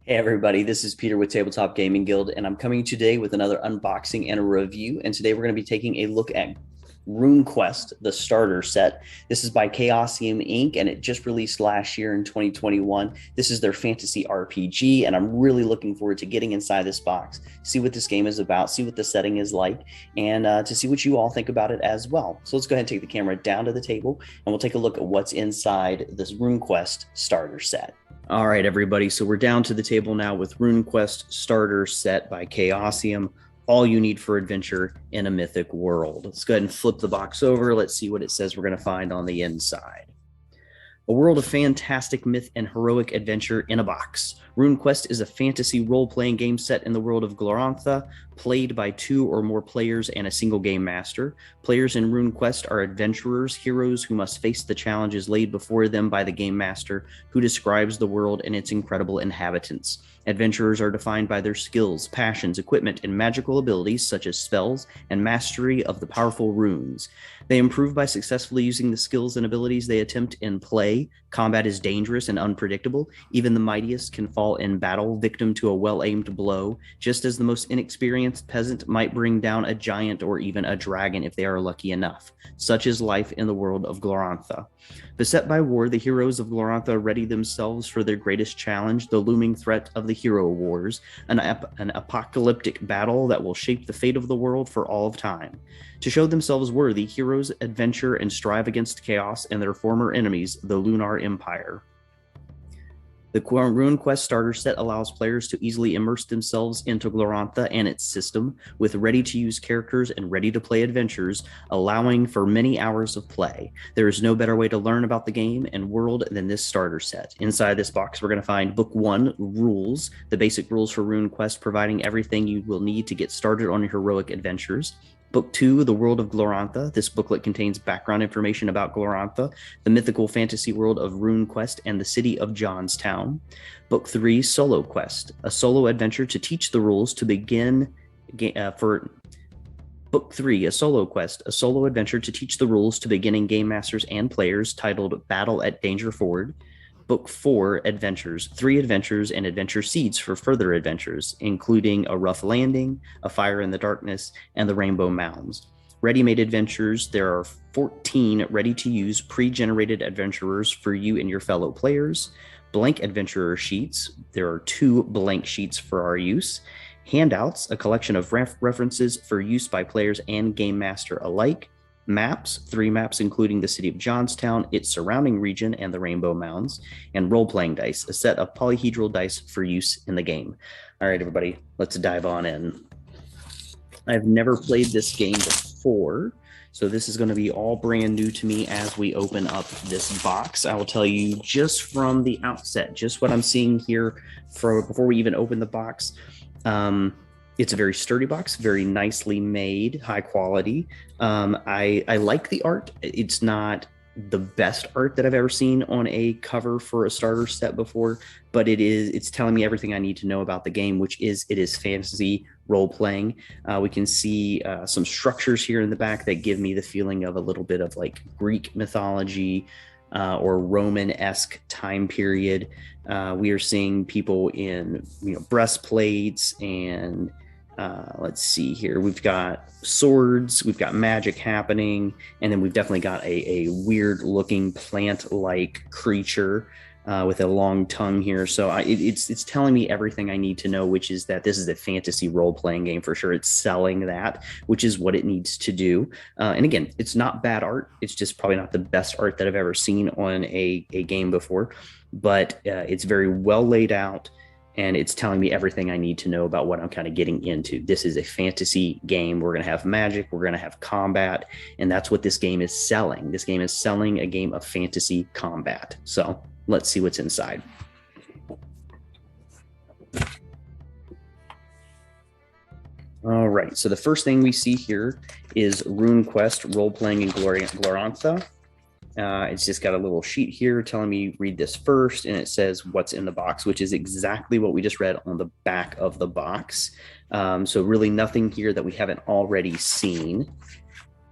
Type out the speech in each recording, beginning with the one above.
Hey everybody, this is Peter with Tabletop Gaming Guild, and I'm coming today with another unboxing and a review. And today we're going to be taking a look at RuneQuest, the starter set. This is by Chaosium Inc., and it just released last year in 2021. This is their fantasy RPG, and I'm really looking forward to getting inside this box, see what this game is about, see what the setting is like, and to see what you all think about it as well. So let's go ahead and take the camera down to the table, and we'll take a look at what's inside this RuneQuest starter set. All right, everybody. So we're down to the table now with RuneQuest Starter Set by Chaosium. All you need for adventure in a mythic world. Let's go ahead and flip the box over. Let's see what it says we're going to find on the inside. A world of fantastic myth and heroic adventure in a box. RuneQuest is a fantasy role-playing game set in the world of Glorantha, played by 2 or more players and a single game master. Players in RuneQuest are adventurers, heroes who must face the challenges laid before them by the game master, who describes the world and its incredible inhabitants. Adventurers are defined by their skills, passions, equipment, and magical abilities such as spells and mastery of the powerful runes. They improve by successfully using the skills and abilities they attempt in play. Combat is dangerous and unpredictable. Even the mightiest can fall in battle, victim to a well-aimed blow, just as the most inexperienced peasant might bring down a giant or even a dragon if they are lucky enough. Such is life in the world of Glorantha. Beset by war, the heroes of Glorantha ready themselves for their greatest challenge, the looming threat of the Hero Wars, an apocalyptic battle that will shape the fate of the world for all of time. To show themselves worthy, heroes adventure and strive against chaos and their former enemies, the Lunar Empire. The RuneQuest starter set allows players to easily immerse themselves into Glorantha and its system, with ready-to-use characters and ready-to-play adventures, allowing for many hours of play. There is no better way to learn about the game and world than this starter set. Inside this box, we're going to find Book 1, Rules, the basic rules for RuneQuest, providing everything you will need to get started on your heroic adventures. Book 2, The World of Glorantha. This booklet contains background information about Glorantha, the mythical fantasy world of RuneQuest, and the city of Johnstown. Book 3, Solo Quest, a solo adventure to teach the rules to begin for Book 3, A Solo Quest, a solo adventure to teach the rules to beginning game masters and players, titled Battle at Danger Ford. Book 4, Adventures, 3 adventures and adventure seeds for further adventures, including A Rough Landing, A Fire in the Darkness, and the Rainbow Mounds. Ready-made adventures, there are 14 ready-to-use pre-generated adventurers for you and your fellow players. Blank adventurer sheets, there are 2 blank sheets for our use. Handouts, a collection of references for use by players and game master alike. Maps, 3 maps including the city of Johnstown, its surrounding region, and the Rainbow Mounds, and role-playing dice, a set of polyhedral dice for use in the game. All right, everybody, let's dive on in. I've never played this game before, so this is going to be all brand new to me as we open up this box. I will tell you just from the outset, just what I'm seeing here before we even open the box. It's a very sturdy box, very nicely made, high quality. I like the art. It's not the best art that I've ever seen on a cover for a starter set before, but it's telling me everything I need to know about the game, which is it is fantasy role playing. We can see some structures here in the back that give me the feeling of a little bit of like Greek mythology or Roman-esque time period. We are seeing people in breastplates and let's see here. We've got swords, we've got magic happening, and then we've definitely got a weird looking plant-like creature with a long tongue here. So it's telling me everything I need to know, which is that this is a fantasy role-playing game for sure. It's selling that, which is what it needs to do. And again, it's not bad art. It's just probably not the best art that I've ever seen on a game before, but it's very well laid out. And it's telling me everything I need to know about what I'm kind of getting into. This is a fantasy game. We're going to have magic. We're going to have combat. And that's what this game is selling. This game is selling a game of fantasy combat. So let's see what's inside. All right. So the first thing we see here is RuneQuest role-playing in Glorantha. It's just got a little sheet here telling me read this first, and it says what's in the box, which is exactly what we just read on the back of the box. So really nothing here that we haven't already seen.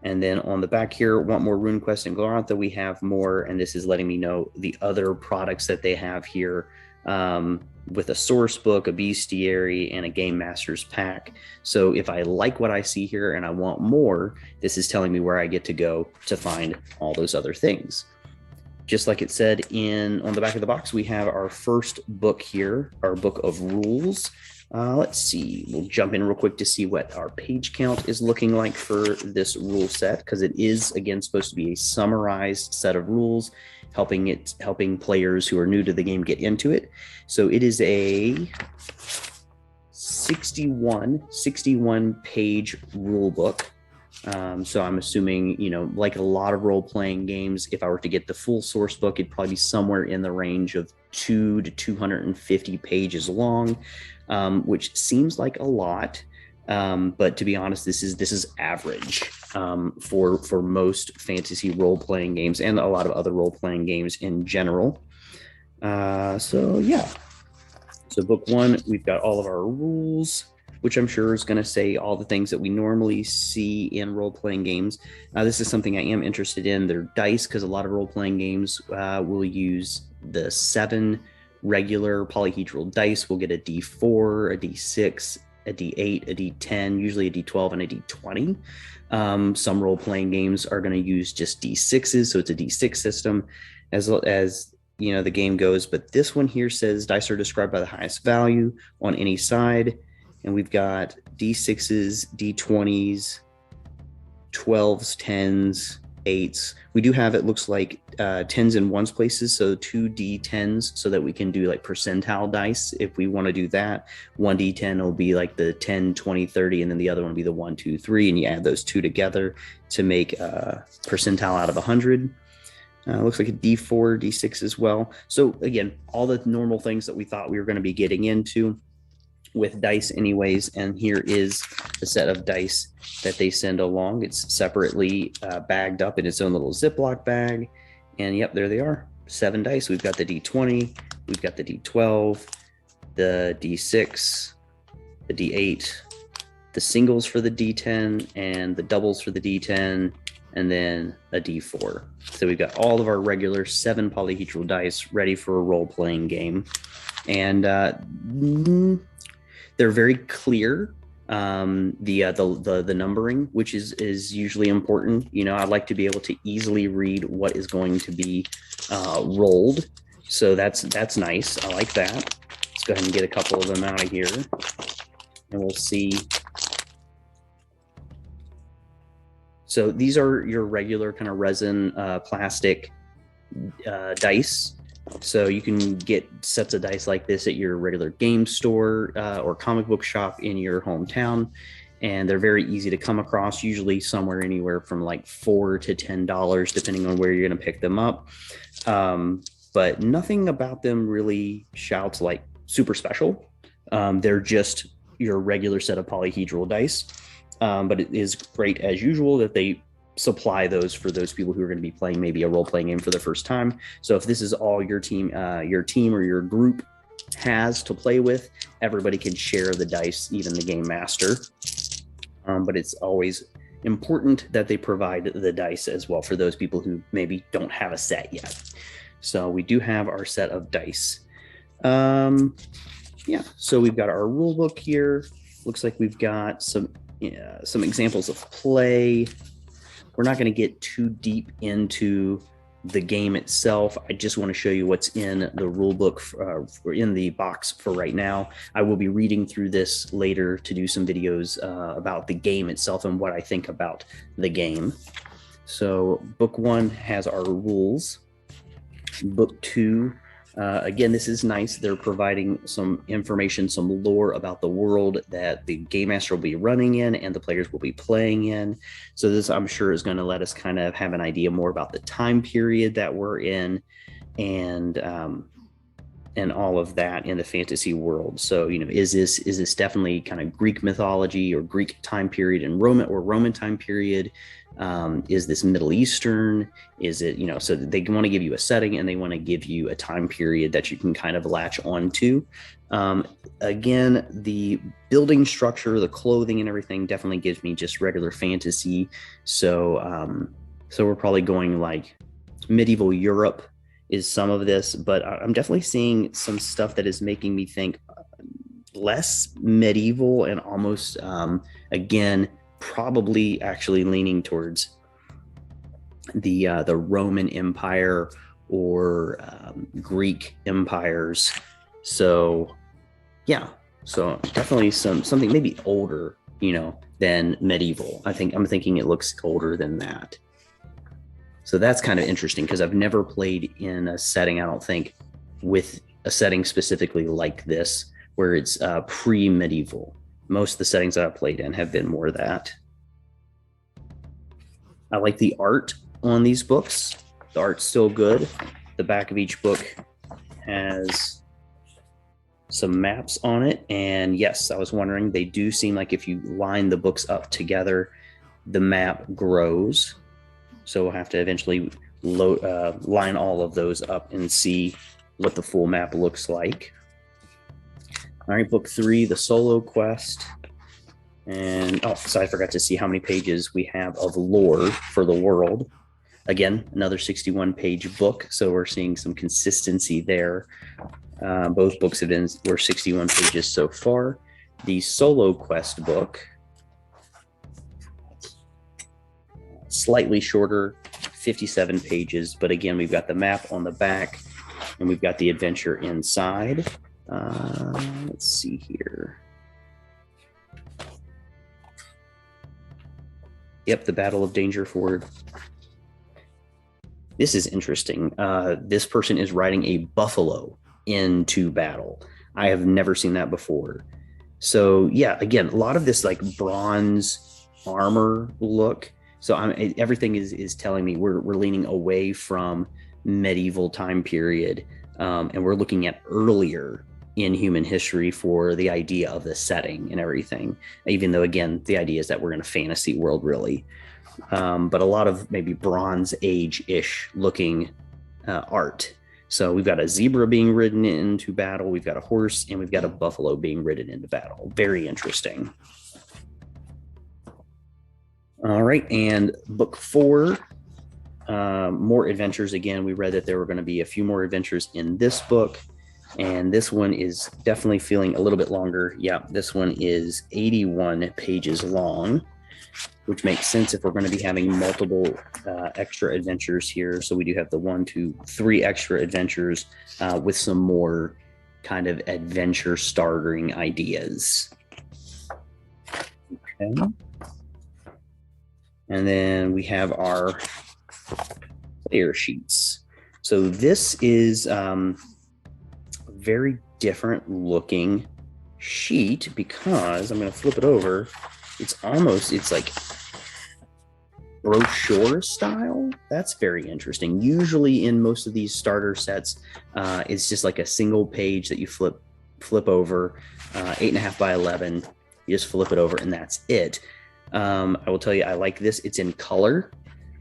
And then on the back here, want more RuneQuest and Glorantha, we have more, and this is letting me know the other products that they have here with a source book, a bestiary, and a game master's pack. So if I like what I see here and I want more, this is telling me where I get to go to find all those other things. Just like it said on the back of the box, we have our first book here, our book of rules. Let's see, we'll jump in real quick to see what our page count is looking like for this rule set, because it is, again, supposed to be a summarized set of rules, helping players who are new to the game get into it. So it is a 61 page rule book. So I'm assuming, like a lot of role-playing games, if I were to get the full source book, it'd probably be somewhere in the range of 200 to 250 pages long, which seems like a lot. But to be honest, this is average for most fantasy role-playing games and a lot of other role-playing games in general. So yeah. So book one, we've got all of our rules, which I'm sure is going to say all the things that we normally see in role-playing games. This is something I am interested in. They're dice, because a lot of role-playing games will use the 7 regular polyhedral dice. We'll get a D4, a D6, a D8, a D10, usually a D12, and a D20. Some role-playing games are going to use just D6s, so it's a D6 system as the game goes. But this one here says dice are described by the highest value on any side. And we've got D6s, D20s, 12s, 10s, 8s. We do have, it looks like 10s in ones places, so 2 D10s, so that we can do like percentile dice if we want to do that. 1 D10 will be like the 10, 20, 30, and then the other one will be the 1, 2, 3, and you add those two together to make a percentile out of 100. Looks like a D4, D6 as well. So again, all the normal things that we thought we were going to be getting into with dice anyways. And here is the set of dice that they send along. It's separately bagged up in its own little Ziploc bag. And yep, there they are, 7 dice. We've got the D20, we've got the D12, the D6, the D8, the singles for the D10, and the doubles for the D10, and then a D4. So we've got all of our regular 7 polyhedral dice ready for a role-playing game. And they're very clear, the numbering, which is usually important. I'd like to be able to easily read what is going to be rolled. So that's nice. I like that. Let's go ahead and get a couple of them out of here, and we'll see. So these are your regular kind of resin plastic dice. So you can get sets of dice like this at your regular game store or comic book shop in your hometown. And they're very easy to come across, usually somewhere anywhere from like $4 to $10, depending on where you're going to pick them up. But nothing about them really shouts like super special. They're just your regular set of polyhedral dice. But it is great, as usual, that they supply those for those people who are going to be playing maybe a role-playing game for the first time. So if this is all your team or your group has to play with, everybody can share the dice, even the game master. But it's always important that they provide the dice as well for those people who maybe don't have a set yet. So we do have our set of dice. Yeah, so we've got our rule book here. Looks like we've got some examples of play. We're not going to get too deep into the game itself. I just want to show you what's in the rule book in the box for right now. I will be reading through this later to do some videos about the game itself and what I think about the game. So book 1 has our rules. Book 2, again, this is nice. They're providing some information, some lore about the world that the game master will be running in and the players will be playing in. So this, I'm sure, is going to let us kind of have an idea more about the time period that we're in and all of that in the fantasy world. So, is this definitely kind of Greek mythology or Greek time period and Roman time period? Is this Middle Eastern? Is it, so they want to give you a setting and they want to give you a time period that you can kind of latch onto. Again, the building structure, the clothing and everything definitely gives me just regular fantasy. So we're probably going like medieval Europe is some of this, but I'm definitely seeing some stuff that is making me think less medieval and almost, again, probably actually leaning towards the Roman Empire or Greek empires. So yeah, so definitely something maybe older, than medieval. I'm thinking it looks older than that. So that's kind of interesting because I've never played in a setting, I don't think, with a setting specifically like this, where it's pre-medieval. Most of the settings that I've played in have been more that. I like the art on these books. The art's still good. The back of each book has some maps on it. And yes, I was wondering, they do seem like if you line the books up together, the map grows. So we'll have to eventually line all of those up and see what the full map looks like. All right, book 3, the solo quest. And so I forgot to see how many pages we have of lore for the world. Again, another 61-page book, so we're seeing some consistency there. Both books were 61 pages so far. The solo quest book, slightly shorter, 57 pages, but again, we've got the map on the back and we've got the adventure inside. Let's see here. Yep, the Battle of Dangerford. This is interesting. This person is riding a buffalo into battle. I have never seen that before. So yeah, again, a lot of this like bronze armor look. So everything is telling me we're leaning away from medieval time period, and we're looking at earlier in human history for the idea of the setting and everything. Even though, again, the idea is that we're in a fantasy world, really. But a lot of maybe Bronze Age-ish looking art. So we've got a zebra being ridden into battle, we've got a horse, and we've got a buffalo being ridden into battle. Very interesting. All right, and book 4, more adventures. Again, we read that there were going to be a few more adventures in this book, and this one is definitely feeling a little bit longer. Yeah, this one is 81 pages long, which makes sense if we're going to be having multiple extra adventures here. So we do have the 1, 2, 3 extra adventures with some more kind of adventure startering ideas. Okay. And then we have our player sheets. So this is a very different looking sheet because I'm going to flip it over. It's like brochure style. That's very interesting. Usually in most of these starter sets, it's just like a single page that you flip over, 8.5 by 11. You just flip it over and that's it. I will tell you, I like this. It's in color.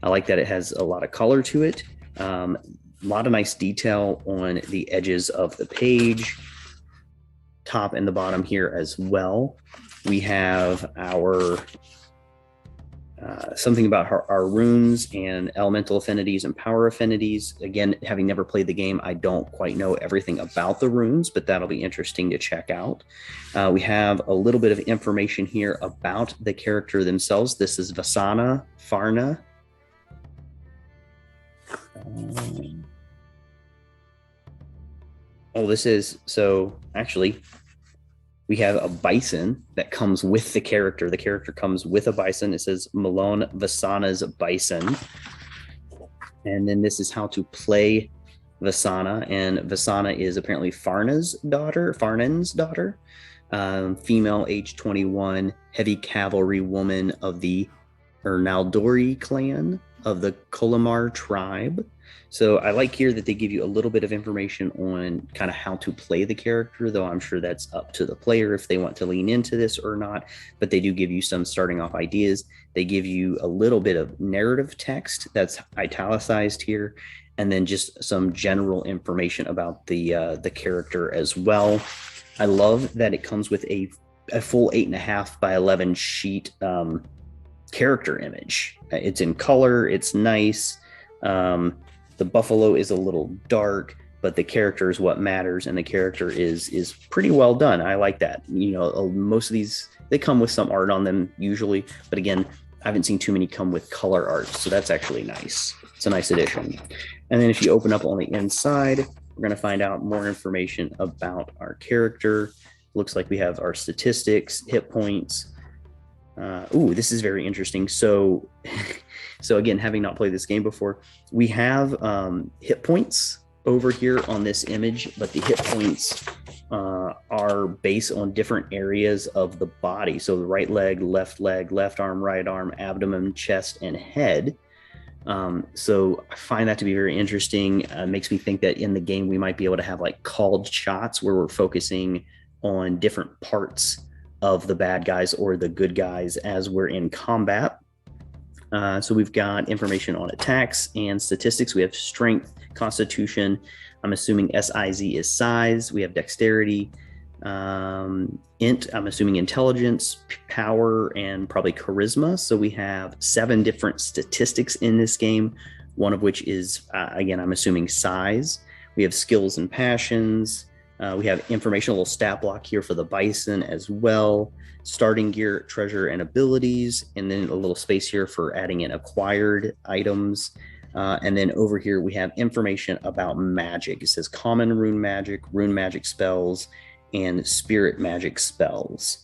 I like that it has a lot of color to it. A lot of nice detail on the edges of the page, top and the bottom here as well. We have our something about our runes and elemental affinities and power affinities. Again, having never played the game, I don't quite know everything about the runes, but that'll be interesting to check out. We have a little bit of information here about the character themselves. This is Vasana Farna. Actually, we have a bison that comes with the character. The character comes with a bison. It says Malone Vasana's bison. And then this is how to play Vasana. And Vasana is apparently Farnan's daughter, female, age 21, heavy cavalry woman of the Ernaldori clan of the Kolomar tribe. So I like here that they give you a little bit of information on kind of how to play the character, though I'm sure that's up to the player if they want to lean into this or not, but they do give you some starting off ideas. They give you a little bit of narrative text that's italicized here, and then just some general information about the character as well. I love that it comes with a full 8.5 by 11 sheet character image. It's in color, it's nice. The buffalo is a little dark, but the character is what matters, and the character is pretty well done. I like that. You know, most of these, they come with some art on them usually, but again, I haven't seen too many come with color art, so that's actually nice. It's a nice addition. And then if you open up on the inside, we're going to find out more information about our character. Looks like we have our statistics, hit points. Ooh, this is very interesting. So again, having not played this game before, we have hit points over here on this image, but the hit points are based on different areas of the body. So the right leg, left arm, right arm, abdomen, chest, and head. So I find that to be very interesting. Makes me think that in the game, we might be able to have like called shots where we're focusing on different parts of the bad guys or the good guys as we're in combat. So we've got information on attacks and statistics. We have strength, constitution. I'm assuming SIZ is size. We have dexterity, int. I'm assuming intelligence, power, and probably charisma. So we have 7 different statistics in this game, one of which is, again, I'm assuming size. We have skills and passions. We have information, a little stat block here for the bison as well. Starting gear, treasure, and abilities, and then a little space here for adding in acquired items. And then over here, we have information about magic. It says common rune magic spells, and spirit magic spells.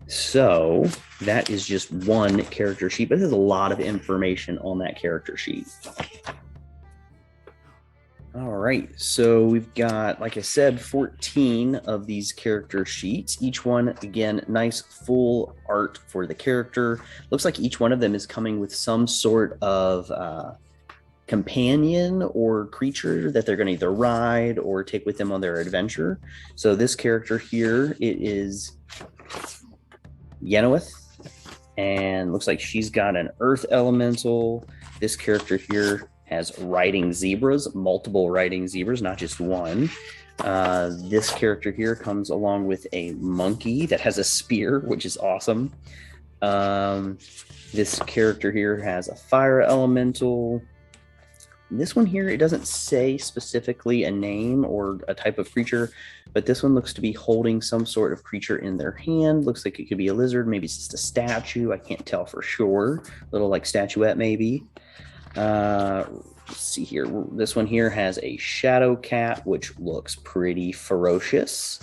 So that is just one character sheet, but there's a lot of information on that character sheet. All right, so we've got, like I said, 14 of these character sheets. Each one, again, nice full art for the character. Looks like each one of them is coming with some sort of companion or creature that they're going to either ride or take with them on their adventure. So this character here, it is Yenowith, and looks like she's got an earth elemental. This character here has riding zebras, multiple riding zebras, not just one. This character here comes along with a monkey that has a spear, which is awesome. This character here has a fire elemental. This one here, it doesn't say specifically a name or a type of creature, but this one looks to be holding some sort of creature in their hand. Looks like it could be a lizard, maybe it's just a statue. I can't tell for sure. Little like statuette maybe. Let's see here. This one here has a shadow cat, which looks pretty ferocious.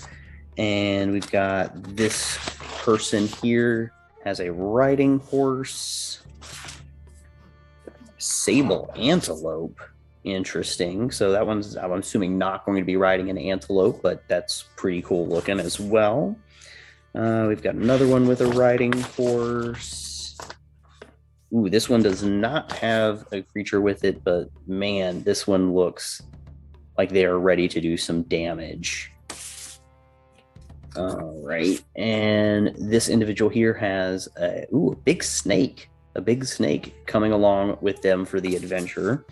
And we've got this person here has a riding horse. Sable antelope. Interesting. So that one's, I'm assuming, not going to be riding an antelope, but that's pretty cool looking as well. We've got another one with a riding horse. Ooh, this one does not have a creature with it, but man, this one looks like they are ready to do some damage. All right, and this individual here has a big snake coming along with them for the adventure.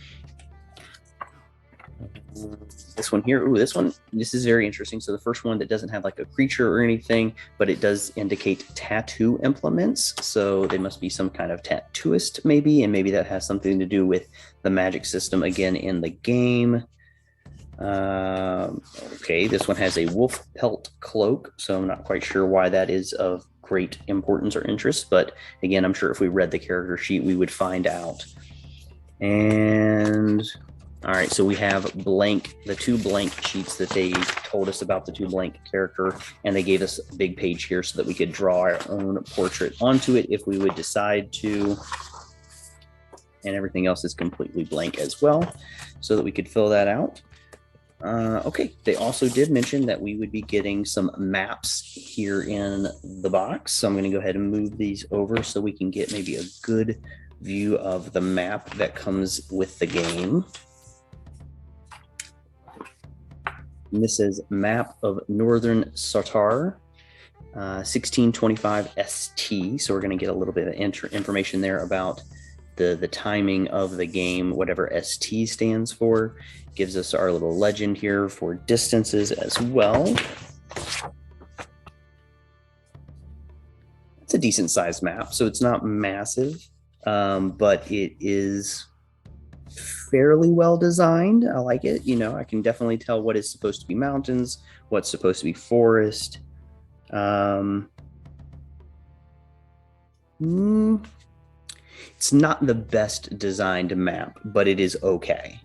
This one here, this is very interesting. So the first one that doesn't have like a creature or anything, but it does indicate tattoo implements. So they must be some kind of tattooist maybe, and maybe that has something to do with the magic system again in the game. Okay, this one has a wolf pelt cloak, so I'm not quite sure why that is of great importance or interest, but again, I'm sure if we read the character sheet, we would find out. And all right, so we have the 2 blank sheets that they told us about the 2 blank character, and they gave us a big page here so that we could draw our own portrait onto it if we would decide to. And everything else is completely blank as well, so that we could fill that out. Okay, they also did mention that we would be getting some maps here in the box. So I'm going to go ahead and move these over so we can get maybe a good view of the map that comes with the game. And this is map of Northern Sartar, 1625 ST. So we're going to get a little bit of information there about the timing of the game, whatever ST stands for. Gives us our little legend here for distances as well. It's a decent sized map, so it's not massive, but it is fairly well designed. I like it. You know, I can definitely tell what is supposed to be mountains, what's supposed to be forest. It's not the best designed map, but it is okay.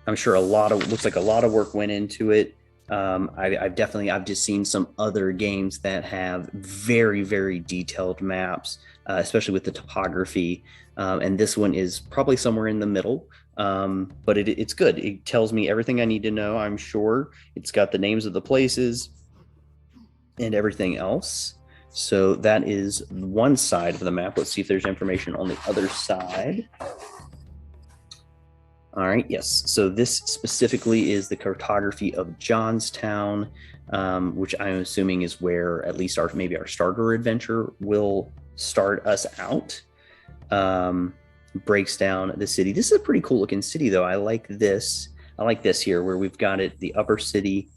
I'm sure looks like a lot of work went into it. I've just seen some other games that have very, very detailed maps, especially with the topography. And this one is probably somewhere in the middle, but it's good. It tells me everything I need to know, I'm sure. It's got the names of the places and everything else. So that is one side of the map. Let's see if there's information on the other side. All right, yes. So this specifically is the cartography of Johnstown, which I'm assuming is where at least maybe our starter adventure will start us out. Breaks down the city. This is a pretty cool looking city, though. I like this. I like this here, where we've got the upper city,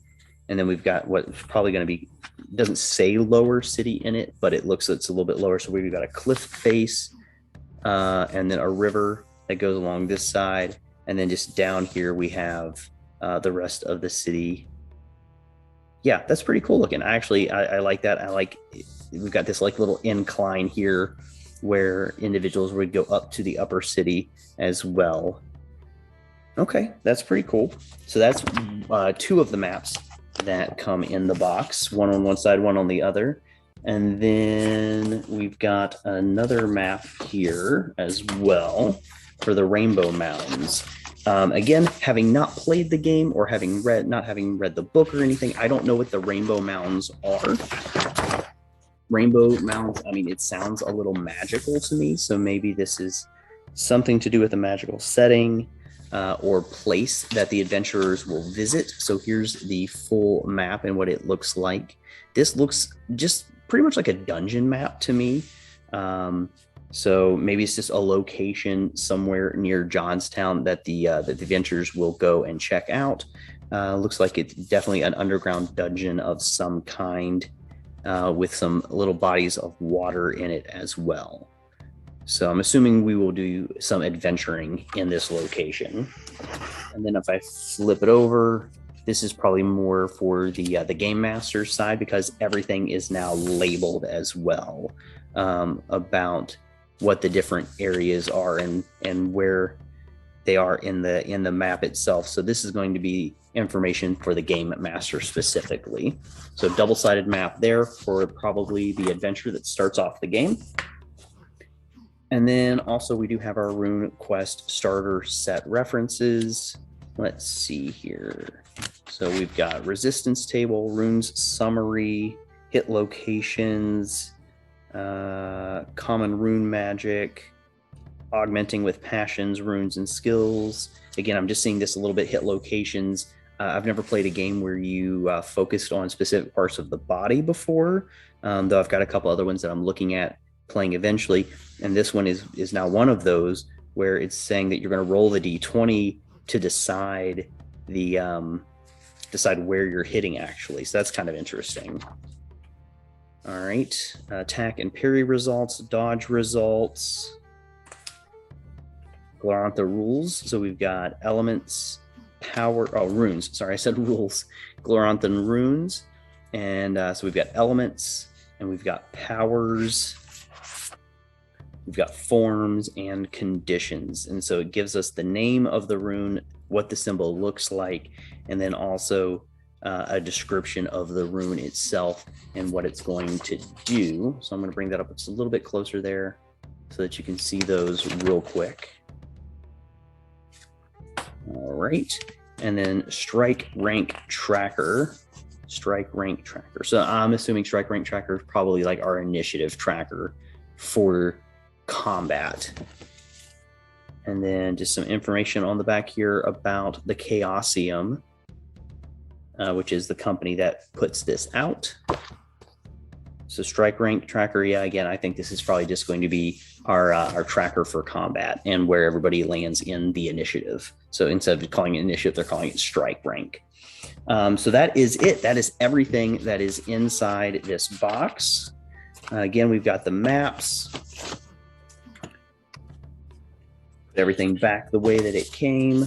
and then we've got what's probably going to be, doesn't say lower city in it, but it looks it's a little bit lower. So we've got a cliff face, and then a river that goes along this side. And then just down here, we have the rest of the city. Yeah, that's pretty cool looking. I like that. We've got this like little incline here where individuals would go up to the upper city as well. Okay, that's pretty cool. So that's two of the maps that come in the box, one on one side, one on the other. And then we've got another map here as well for the Rainbow Mountains. Again, having not played the game or not having read the book or anything, I don't know what the Rainbow Mountains are. Rainbow Mountains, I mean, it sounds a little magical to me, so maybe this is something to do with a magical setting or place that the adventurers will visit. So here's the full map and what it looks like. This looks just pretty much like a dungeon map to me. So maybe it's just a location somewhere near Johnstown that the adventurers will go and check out. Looks like it's definitely an underground dungeon of some kind with some little bodies of water in it as well. So I'm assuming we will do some adventuring in this location. And then if I flip it over, this is probably more for the Game Master side, because everything is now labeled as well about what the different areas are and where they are in the map itself. So this is going to be information for the Game Master specifically. So double-sided map there for probably the adventure that starts off the game. And then also we do have our RuneQuest starter set references. Let's see here. So we've got resistance table, runes summary, hit locations, common rune magic, augmenting with passions, runes, and skills. Again, I'm just seeing this a little bit, hit locations. I've never played a game where you focused on specific parts of the body before, though I've got a couple other ones that I'm looking at playing eventually. And this one is now one of those where it's saying that you're going to roll the d20 to decide where you're hitting actually. So that's kind of interesting. All right, attack and parry results, dodge results, Glorantha rules. So we've got elements, runes. Sorry, I said rules. Gloranthan runes. And so we've got elements, and we've got powers, we've got forms and conditions. And so it gives us the name of the rune, what the symbol looks like, and then also a description of the rune itself and what it's going to do. So I'm going to bring that up just a little bit closer there so that you can see those real quick. All right. And then strike rank tracker. Strike rank tracker. So I'm assuming strike rank tracker is probably like our initiative tracker for combat. And then just some information on the back here about the Chaosium, which is the company that puts this out. So strike rank tracker, yeah, again, I think this is probably just going to be our tracker for combat and where everybody lands in the initiative. So instead of calling it initiative, they're calling it strike rank. So that is it. That is everything that is inside this box. Again, we've got the maps. everything back the way that it came.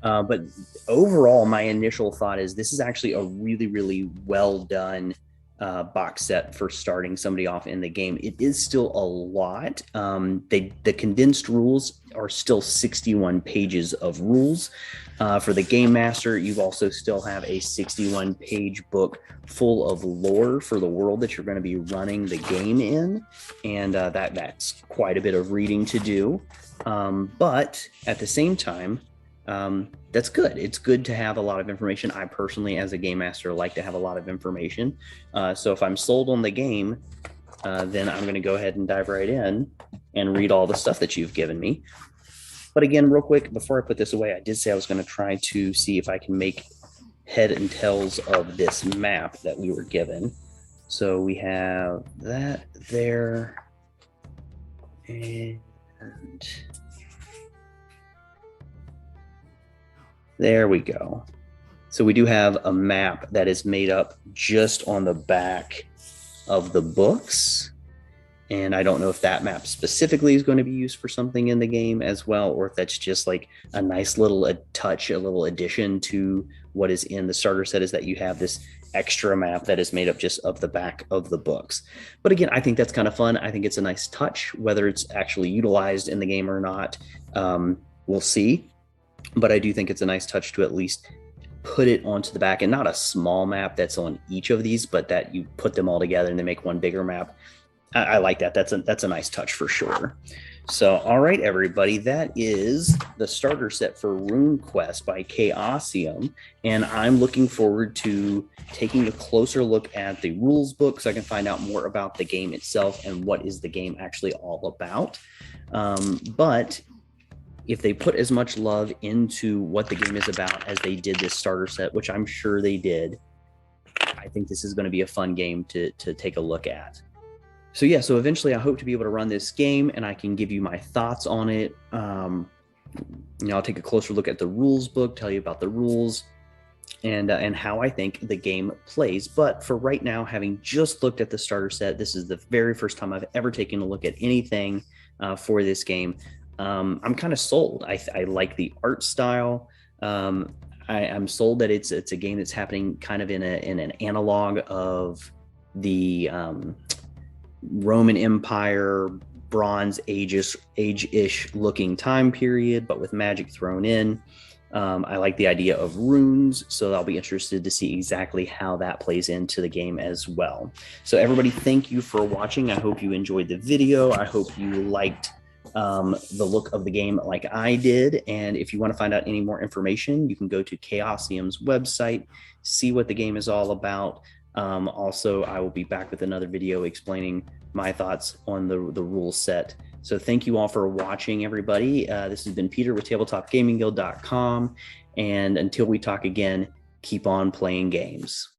But overall, my initial thought is this is actually a really, really well done box set for starting somebody off in the game. It is still a lot. The condensed rules are still 61 pages of rules. For the game master, you also still have a 61 page book full of lore for the world that you're going to be running the game in. And that's quite a bit of reading to do. But at the same time, that's good. It's good to have a lot of information. I personally, as a game master, like to have a lot of information. So if I'm sold on the game, then I'm going to go ahead and dive right in and read all the stuff that you've given me. But again, real quick, before I put this away, I did say I was going to try to see if I can make head and tails of this map that we were given. So we have that there, and there we go. So we do have a map that is made up just on the back of the books. And I don't know if that map specifically is going to be used for something in the game as well, or if that's just like a nice little touch, a little addition to what is in the starter set, is that you have this extra map that is made up just of the back of the books. But again, I think that's kind of fun. I think it's a nice touch. Whether it's actually utilized in the game or not, we'll see. But I do think it's a nice touch to at least put it onto the back, and not a small map that's on each of these, but that you put them all together and they make one bigger map. I like that. That's a nice touch for sure. So, all right, everybody, that is the starter set for RuneQuest by Chaosium, and I'm looking forward to taking a closer look at the rules book so I can find out more about the game itself and what is the game actually all about. But if they put as much love into what the game is about as they did this starter set, which I'm sure they did, I think this is going to be a fun game to take a look at. So yeah, so eventually I hope to be able to run this game and I can give you my thoughts on it. I'll take a closer look at the rules book, tell you about the rules and how I think the game plays. But for right now, having just looked at the starter set, this is the very first time I've ever taken a look at anything for this game. I'm kind of sold. I like the art style. I'm sold that it's a game that's happening kind of in an analog of the Roman Empire, Bronze Age-ish looking time period, but with magic thrown in. I like the idea of runes, so I'll be interested to see exactly how that plays into the game as well. So everybody, thank you for watching. I hope you enjoyed the video. I hope you liked the look of the game like I did. And if you want to find out any more information, you can go to Chaosium's website, see what the game is all about. Also, I will be back with another video explaining my thoughts on the rule set. So thank you all for watching, everybody. This has been Peter with TabletopGamingGuild.com. And until we talk again, keep on playing games.